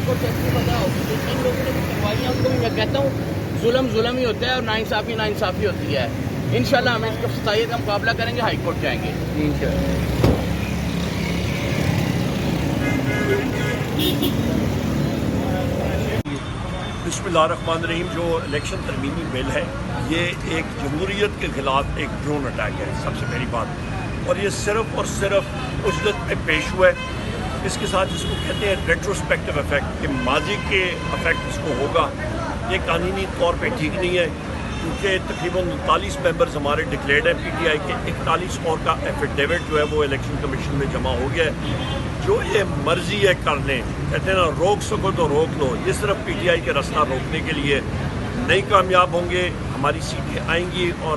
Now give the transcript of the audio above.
Court कैसे पता होगी, तो इन लोगों ने भी करवाई है, उनको भी मैं कहता हूँ जुल्म ही होता है और नाइंसाफ़ी होती है। इंशाल्लाह हम इसको सच्चाई का मुकाबला करेंगे, हाई कोर्ट जाएंगे इंशाल्लाह। बिस्मिल्लाहिर्रहमानिर्रहीम। जो इलेक्शन तरमीमी बिल है, ये एक जमहूरियत के ख़िलाफ़ एक ड्रोन अटैक है, सबसे पहली बात। और ये सिर्फ़ और सिर्फ उजलत में पेश हुआ है। इसके साथ जिसको कहते हैं रेट्रोस्पेक्टिव इफ़ेक्ट, कि माजी के इफ़ेक्ट इसको होगा, ये कानूनी तौर पे ठीक नहीं है, क्योंकि तकरीबन 39 मेंबर्स हमारे डिक्लेयर्ड हैं पीटीआई के, 41 और का एफिडेविट जो है वो इलेक्शन कमीशन में जमा हो गया है। जो ये मर्जी है कर लें, कहते हैं ना, रोक सको तो रोक लो, ये सिर्फ पीटीआई के रास्ता रोकने के लिए नहीं कामयाब होंगे। हमारी सीटें आएंगी और